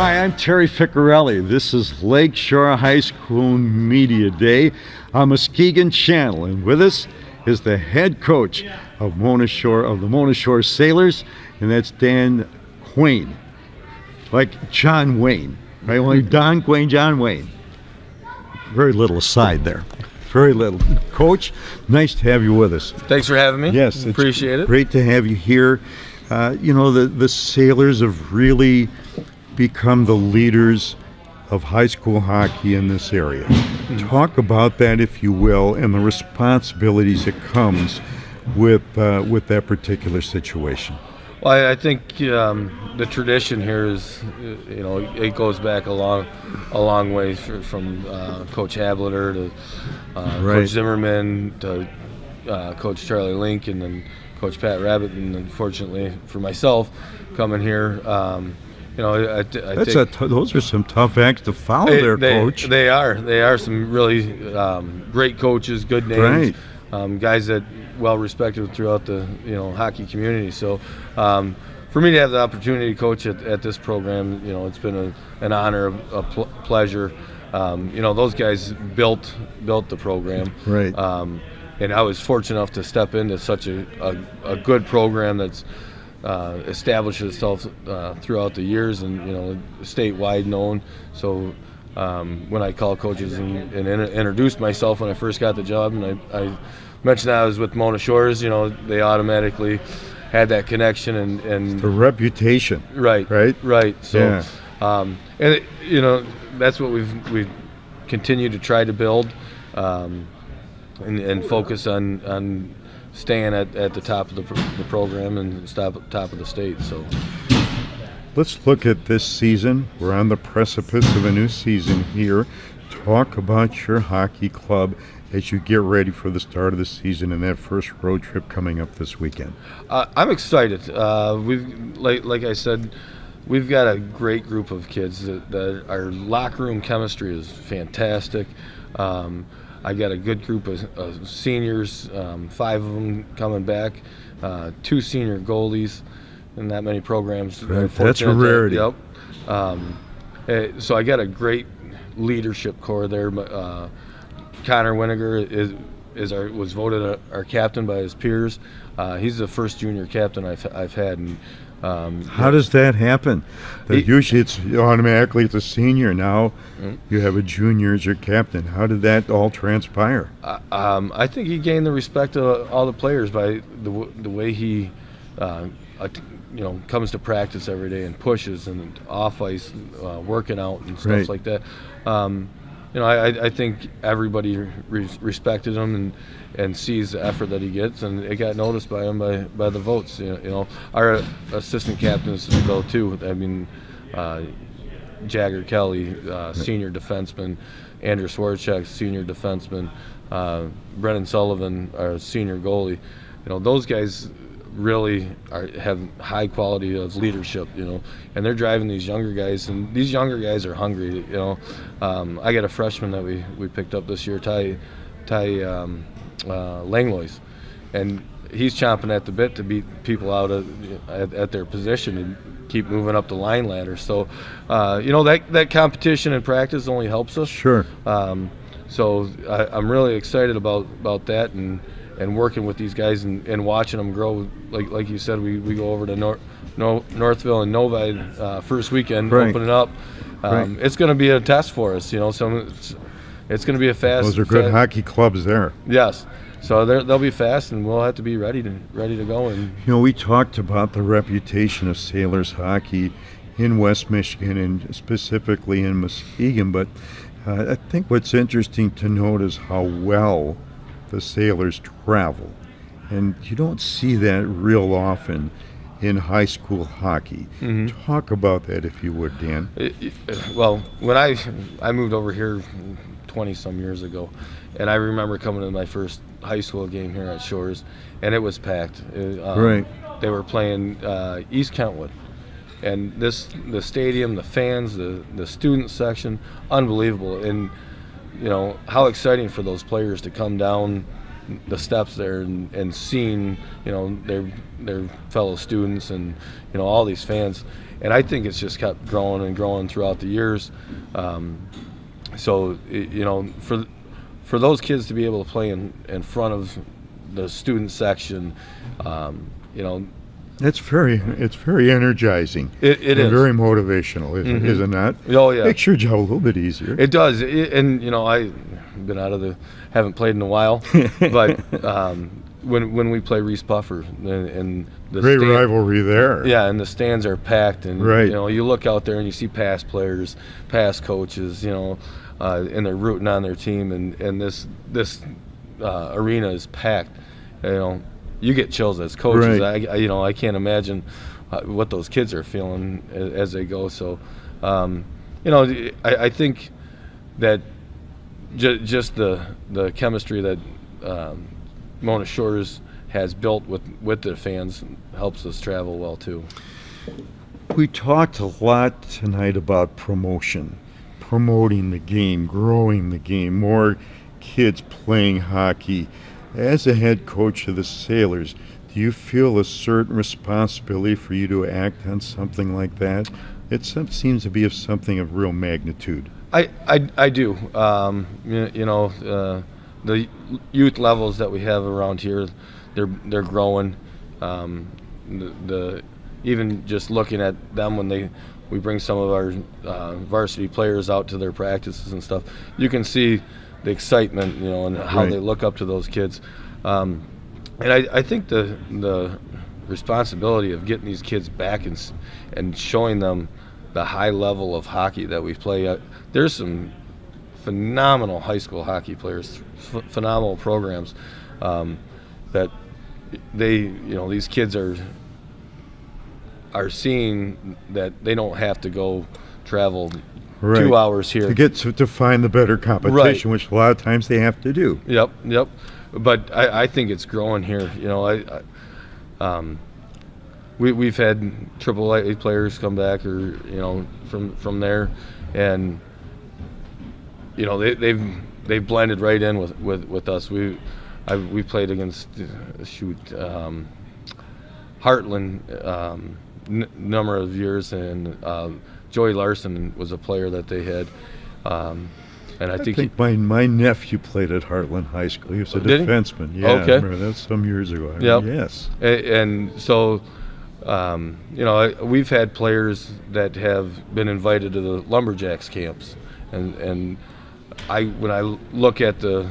Hi, I'm Terry Ficorelli. This is Lakeshore High School Media Day on Muskegon Channel, and with us is the head coach of the Mona Shore Sailors, and that's Dan Quaine, like John Wayne, right? Only Don Quaine, John Wayne. Very little aside there. Very little. Coach, nice to have you with us. Thanks for having me. Yes, appreciate it. Great to have you here. The Sailors have really become the leaders of high school hockey in this area. Talk about that, if you will, and the responsibilities that comes with that particular situation. Well, I think the tradition here is, it goes back a long way from Coach Hableter to Coach Zimmerman to Coach Charlie Link and then Coach Pat Rabbit, and unfortunately for myself, coming here, those are some tough acts to follow, Coach. They are some really great coaches, good names, right. Guys that well respected throughout the hockey community. So for me to have the opportunity to coach at this program, it's been an honor, a pleasure. Those guys built the program, right? And I was fortunate enough to step into such a good program that's established itself throughout the years and statewide known. So when I called coaches and introduced myself when I first got the job, and I mentioned that I was with Mona Shores, they automatically had that connection and the reputation. Right. So yeah. And that's what we've continued to try to build. And focus on staying at the top of the program and top of the state. So let's look at this season. We're on the precipice of a new season here. Talk about your hockey club as you get ready for the start of the season and that first road trip coming up this weekend. I'm excited. We've like I said, we've got a great group of kids that our locker room chemistry is fantastic. I got a good group of seniors, 5 of them coming back, 2 senior goalies, and that many programs. Right. That's a rarity. Yep. So I got a great leadership core there. Connor Winiger was voted our captain by his peers. He's the first junior captain I've had. And, how does that happen? Usually it's automatically it's a senior. Now you have a junior as your captain. How did that all transpire? I think he gained the respect of all the players by the way he comes to practice every day and pushes and off ice working out and stuff right. like that. I think everybody respected him and sees the effort that he gets, and it got noticed by him by the votes. Our assistant captains go too. I mean, Jagger Kelly, senior defenseman, Andrew Swarchek, senior defenseman, Brennan Sullivan, our senior goalie. Those guys really have high quality of leadership, and they're driving these younger guys, and these younger guys are hungry. I got a freshman that we picked up this year, Ty Langlois, and he's chomping at the bit to beat people out at their position and keep moving up the line ladder. So that competition in practice only helps us. Sure. So I'm really excited about that and working with these guys and watching them grow. Like you said, we go over to Northville and Novi first weekend, right. opening up. Right. It's going to be a test for us, so it's going to be a fast. Those are good hockey clubs there. Yes, so they'll be fast, and we'll have to be ready to go. And we talked about the reputation of Sailors hockey in West Michigan and specifically in Muskegon, but I think what's interesting to note is how well the Sailors travel, and you don't see that real often in high school hockey. Mm-hmm. Talk about that, if you would, Dan. Well, when I moved over here 20-some years ago, and I remember coming to my first high school game here at Shores, and it was packed. Right. They were playing East Kentwood, and the stadium, the fans, the student section, unbelievable. And how exciting for those players to come down the steps there and seeing, you know, their fellow students and, you know, all these fans. And I think it's just kept growing and growing throughout the years. So, you know, for those kids to be able to play in front of the student section, you know, it's very energizing. It is very motivational, is it not? Oh yeah, makes your job a little bit easier. It does. And you know, I've been haven't played in a while, but when we play Reese Buffer and the great rivalry there. Yeah, and the stands are packed, and right. You know, you look out there and you see past players, past coaches, you know, and they're rooting on their team, and this arena is packed. You know, you get chills as coaches. Right. I can't imagine what those kids are feeling as they go. So, you know, I think that just the chemistry that Mona Shores has built with the fans helps us travel well too. We talked a lot tonight about promotion, promoting the game, growing the game, more kids playing hockey. As a head coach of the Sailors, do you feel a certain responsibility for you to act on something like that? It seems to be of something of real magnitude. I do. You know, the youth levels that we have around here, they're growing. Even just looking at them when we bring some of our varsity players out to their practices and stuff, you can see the excitement, you know, and how right. they look up to those kids. And I think the responsibility of getting these kids back and showing them the high level of hockey that we play. There's some phenomenal high school hockey players, phenomenal programs that these kids are seeing that they don't have to go travel right. 2 hours here to get to find the better competition, right. which a lot of times they have to do. Yep. But I think it's growing here. You know, we've had AAA players come back, or you know, from there, and you know they've blended right in with us. We played against Heartland number of years, and Joey Larson was a player that they had. And I think my nephew played at Heartland High School. He was a defenseman. Yeah, okay. I remember that some years ago. Yep. Yes. And so, you know, we've had players that have been invited to the Lumberjacks camps, and when I look at the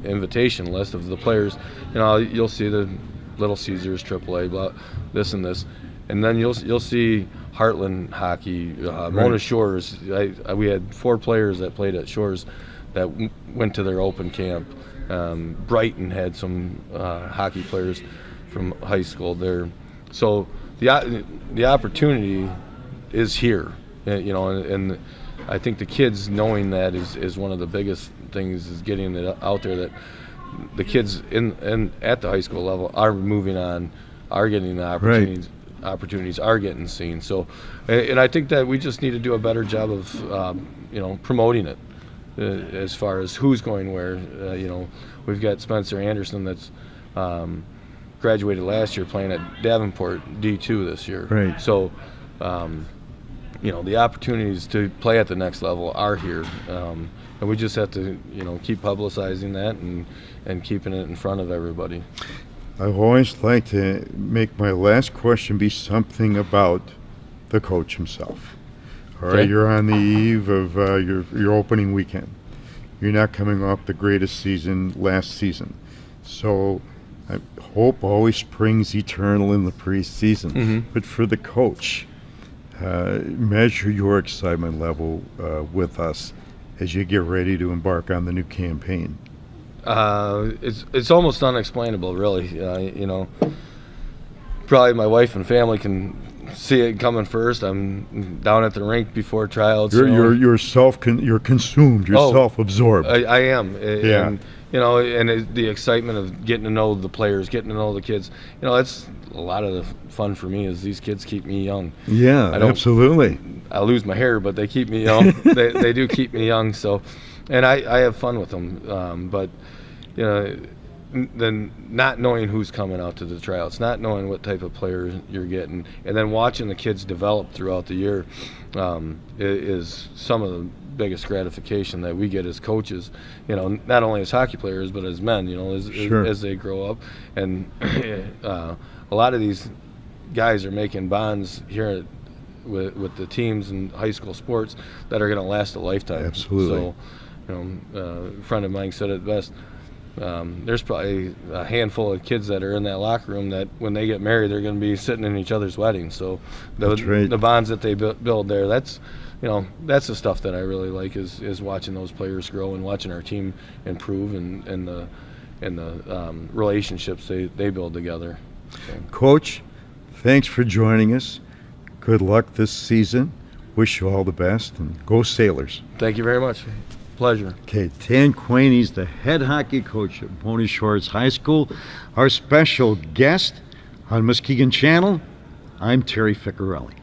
invitation list of the players, you know, you'll see the Little Caesars, AAA, blah, this and this, and then you'll see Heartland hockey, right. Mona Shores. We had 4 players that played at Shores that went to their open camp. Brighton had some hockey players from high school there. So the opportunity is here, you know, and I think the kids knowing that is one of the biggest things, is getting it out there that the kids at the high school level are moving on, are getting the opportunities. Right. Opportunities are getting seen. So, and I think that we just need to do a better job of, you know, promoting it as far as who's going where. You know, we've got Spencer Anderson that's graduated last year, playing at Davenport D2 this year. Right. So, you know, the opportunities to play at the next level are here, and we just have to, you know, keep publicizing that and keeping it in front of everybody. I've always liked to make my last question be something about the coach himself. All right, Okay. You're on the eve of your opening weekend. You're not coming off the greatest season last season. So I hope always springs eternal in the preseason. Mm-hmm. But for the coach, measure your excitement level with us as you get ready to embark on the new campaign. It's almost unexplainable, really. You know, probably my wife and family can see it coming first. I'm down at the rink before tryouts. You're consumed. You're self-absorbed. I am. Yeah. And, you know, and the excitement of getting to know the players, getting to know the kids. You know, that's a lot of the fun for me, is these kids keep me young. Yeah, absolutely. I lose my hair, but they keep me young. they do keep me young. So, and I have fun with them. But you know, then not knowing who's coming out to the tryouts, not knowing what type of players you're getting, and then watching the kids develop throughout the year is some of the biggest gratification that we get as coaches. You know, not only as hockey players but as men. You know, as they grow up, and a lot of these guys are making bonds here with the teams in high school sports that are going to last a lifetime. Absolutely. So, you know, a friend of mine said it best. There's probably a handful of kids that are in that locker room that when they get married, they're going to be sitting in each other's weddings. So the bonds that they build there, that's the stuff that I really like is watching those players grow and watching our team improve and the relationships they build together. So. Coach, thanks for joining us. Good luck this season. Wish you all the best, and go Sailors. Thank you very much. Pleasure. Okay, Dan Quaine, he's the head hockey coach at Mona Shores High School. Our special guest on Muskegon Channel, I'm Terry Ficorelli.